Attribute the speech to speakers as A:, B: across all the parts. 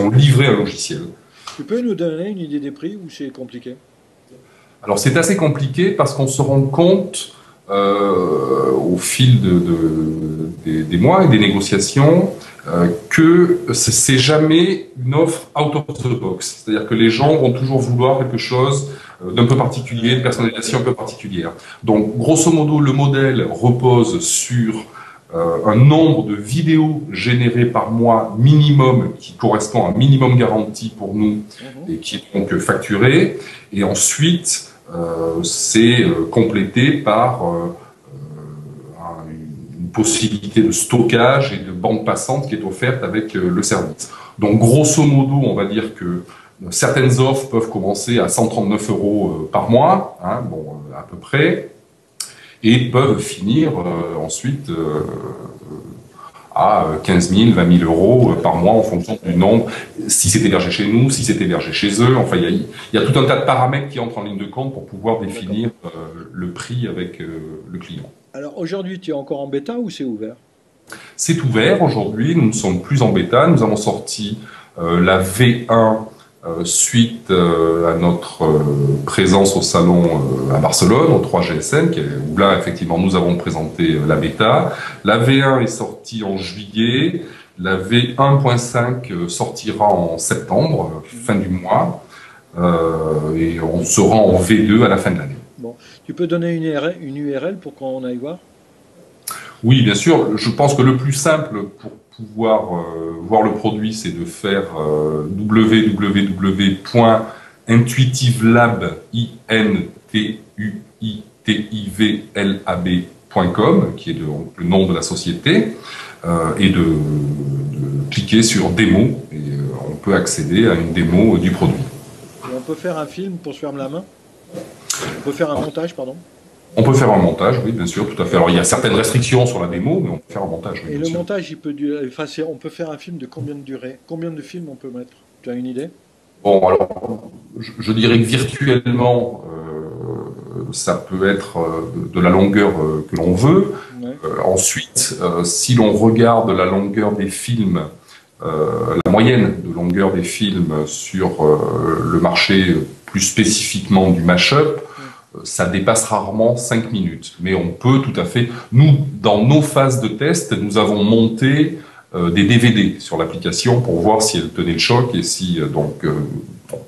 A: livrer un logiciel.
B: Tu peux nous donner une idée des prix ou c'est compliqué?
A: Alors c'est assez compliqué parce qu'on se rend compte au fil des mois et des négociations que c'est jamais une offre out of the box. C'est-à-dire que les gens vont toujours vouloir quelque chose d'un peu particulier, de personnalisation un peu particulière. Donc grosso modo, le modèle repose sur un nombre de vidéos générées par mois minimum qui correspond à un minimum garanti pour nous et qui est donc facturé. Et ensuite, c'est complété par une possibilité de stockage et de bande passante qui est offerte avec le service. Donc grosso modo, on va dire que certaines offres peuvent commencer à 139 € par mois, hein, bon, à peu près, et peuvent finir ensuite à 15 000, 20 000 € par mois en fonction du nombre, si c'est hébergé chez nous, si c'est hébergé chez eux. Enfin, il y a tout un tas de paramètres qui entrent en ligne de compte pour pouvoir définir le prix avec le client.
B: Alors aujourd'hui, tu es encore en bêta ou c'est ouvert?
A: C'est ouvert aujourd'hui, nous ne sommes plus en bêta, nous avons sorti la V1 suite à notre présence au salon à Barcelone, au 3GSM, où là, effectivement, nous avons présenté la bêta. La V1 est sortie en juillet, la V1.5 sortira en septembre, fin du mois, et on sera en V2 à la fin de l'année.
B: Bon, tu peux donner une URL pour qu'on aille voir?
A: Oui, bien sûr. Je pense que le plus simple pour pouvoir voir le produit, c'est de faire www.intuitivlab.com, qui est le nom de la société, et de cliquer sur démo, et on peut accéder à une démo du produit.
B: Et on peut faire un film pour se faire la main? On peut faire un montage, pardon?
A: On peut faire un montage, oui, bien sûr, tout à fait. Alors, il y a certaines restrictions sur la démo, mais on peut faire un montage, oui,
B: Et
A: bien
B: le
A: sûr.
B: montage, il peut durer, enfin, on peut faire un film de combien de durée? Combien de films on peut mettre? Tu as une idée?
A: Bon, alors, je dirais que virtuellement, ça peut être de la longueur que l'on veut.
B: Ouais.
A: Ensuite, si l'on regarde la longueur des films, la moyenne de longueur des films sur le marché, plus spécifiquement du mash-up, ça dépasse rarement 5 minutes. Mais on peut tout à fait... Nous, dans nos phases de test, nous avons monté des DVD sur l'application pour voir si elle tenait le choc et si...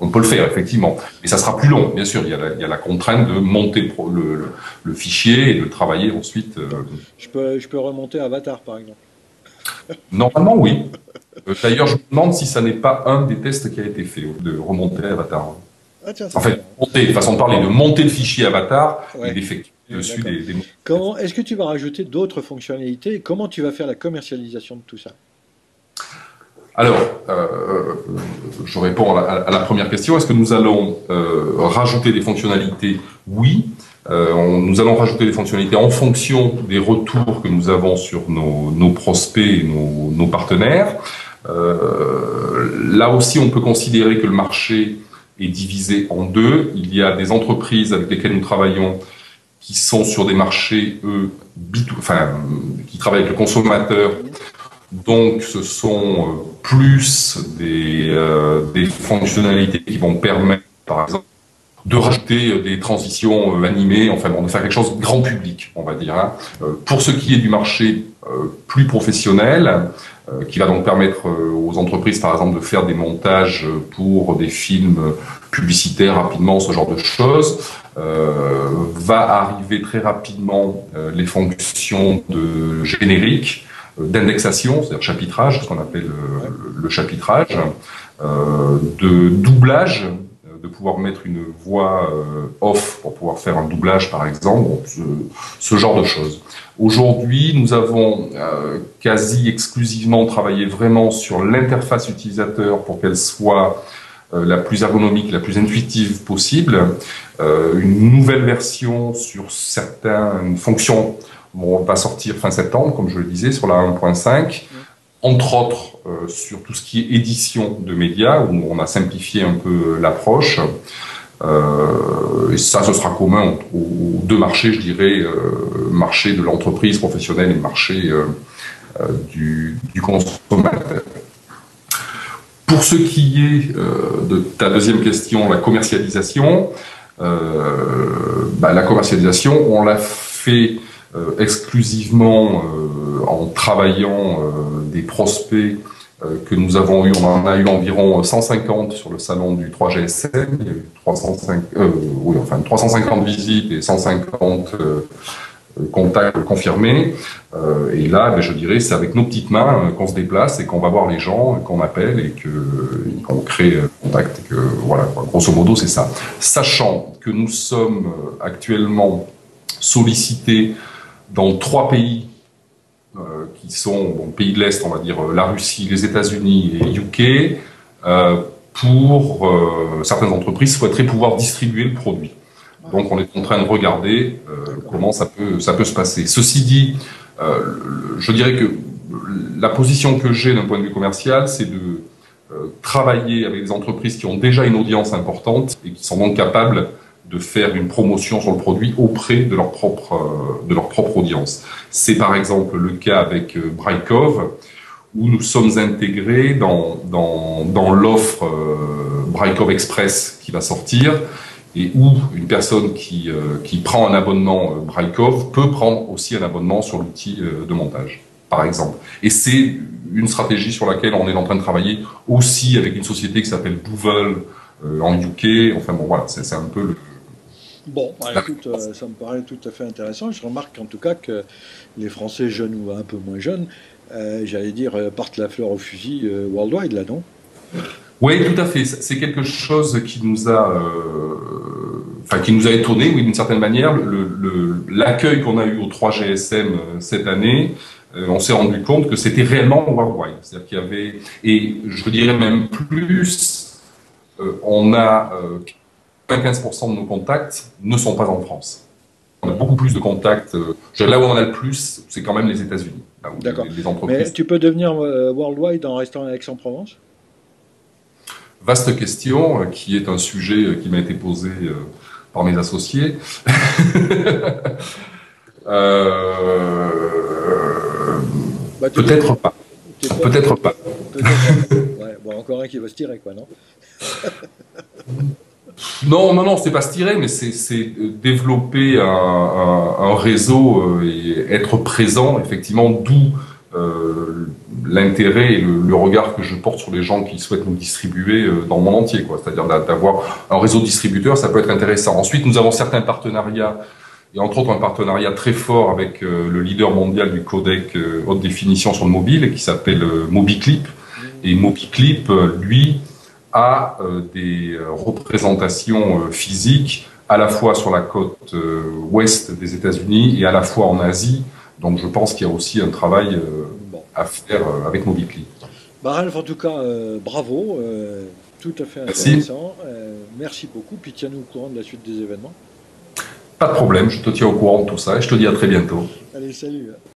A: on peut le faire, effectivement. Mais ça sera plus long, bien sûr. Il y a la contrainte de monter le fichier et de travailler ensuite...
B: Je peux remonter Avatar, par exemple.
A: Normalement, oui. D'ailleurs, je me demande si ça n'est pas un des tests qui a été fait, de remonter Avatar.
B: Ah tiens,
A: En fait, monter, façon de parler, de monter le fichier Avatar et d'effectuer dessus des...
B: Est-ce que tu vas rajouter d'autres fonctionnalités et comment tu vas faire la commercialisation de tout ça?
A: Alors, je réponds à la première question. Est-ce que nous allons rajouter des fonctionnalités? Oui. Nous allons rajouter des fonctionnalités en fonction des retours que nous avons sur nos prospects et nos partenaires. Là aussi, on peut considérer que le marché est divisé en deux. Il y a des entreprises avec lesquelles nous travaillons qui sont sur des marchés, qui travaillent avec le consommateur. Donc, ce sont plus des fonctionnalités qui vont permettre, par exemple, de rajouter des transitions animées, enfin bon, de faire quelque chose de grand public, on va dire. Hein. Pour ce qui est du marché plus professionnel, qui va donc permettre aux entreprises, par exemple, de faire des montages pour des films publicitaires rapidement, ce genre de choses, va arriver très rapidement les fonctions de générique, d'indexation, c'est-à-dire chapitrage, ce qu'on appelle le chapitrage, de doublage, de pouvoir mettre une voix off pour pouvoir faire un doublage, par exemple, bon, ce genre de choses. Aujourd'hui, nous avons quasi exclusivement travaillé vraiment sur l'interface utilisateur pour qu'elle soit la plus ergonomique, la plus intuitive possible. Une nouvelle version sur certaines fonctions va sortir fin septembre, comme je le disais, sur la 1.5. Entre autres, sur tout ce qui est édition de médias, où on a simplifié un peu l'approche. Et ça, ce sera commun aux deux marchés, je dirais, marché de l'entreprise professionnelle et marché du consommateur. Pour ce qui est de ta deuxième question, la commercialisation, la commercialisation, on l'a fait exclusivement en travaillant des prospects que nous avons eu. On en a eu environ 150 sur le salon du 3GSM. Il y a eu 350 visites et 150 contacts confirmés. Et là, je dirais, c'est avec nos petites mains qu'on se déplace et qu'on va voir les gens, qu'on appelle et qu'on crée contact. Et que, voilà, grosso modo, c'est ça. Sachant que nous sommes actuellement sollicités dans 3 pays qui sont pays de l'Est, on va dire la Russie, les États-Unis et UK, pour certaines entreprises souhaiteraient pouvoir distribuer le produit. Donc on est en train de regarder comment ça peut se passer. Ceci dit, je dirais que la position que j'ai d'un point de vue commercial, c'est de travailler avec des entreprises qui ont déjà une audience importante et qui sont donc capables de faire une promotion sur le produit auprès de leur propre audience. C'est par exemple le cas avec Brajkov, où nous sommes intégrés dans l'offre Brajkov Express qui va sortir, et où une personne qui prend un abonnement Brajkov peut prendre aussi un abonnement sur l'outil de montage, par exemple. Et c'est une stratégie sur laquelle on est en train de travailler aussi avec une société qui s'appelle Bouvel en UK. Enfin bon, voilà, c'est un peu le...
B: Bon, écoute, ça me paraît tout à fait intéressant. Je remarque en tout cas que les Français jeunes ou un peu moins jeunes, j'allais dire, partent la fleur au fusil worldwide, là, non?
A: Oui, tout à fait. C'est quelque chose qui nous a étonné, oui, d'une certaine manière. L'accueil qu'on a eu au 3GSM cette année, on s'est rendu compte que c'était réellement worldwide. C'est-à-dire qu'il y avait, et je dirais même plus, on a 95% de nos contacts ne sont pas en France. On a beaucoup plus de contacts. Là où on en a le plus, c'est quand même les États-Unis.
B: D'accord.
A: Les entreprises.
B: Mais tu peux devenir worldwide en restant à Aix-en-Provence?
A: Vaste question, qui est un sujet qui m'a été posé par mes associés. Peut-être pas. Peut-être pas.
B: Ouais, bon, encore un qui va se tirer, quoi, non?
A: Non, c'est pas se tirer, mais c'est développer un réseau et être présent, effectivement, d'où l'intérêt et le regard que je porte sur les gens qui souhaitent nous distribuer dans le monde entier, quoi. C'est-à-dire d'avoir un réseau de distributeurs, ça peut être intéressant. Ensuite, nous avons certains partenariats, et entre autres un partenariat très fort avec le leader mondial du codec haute définition sur le mobile, qui s'appelle Mobiclip. Et Mobiclip, lui, a des représentations physiques à la fois sur la côte ouest des États-Unis et à la fois en Asie. Donc je pense qu'il y a aussi un travail à faire avec Mobiclip.
B: Ralph, en tout cas, bravo, tout à fait intéressant. Merci beaucoup, puis tiens-nous au courant de la suite des événements.
A: Pas de problème, je te tiens au courant de tout ça et je te dis à très bientôt.
B: Allez, salut.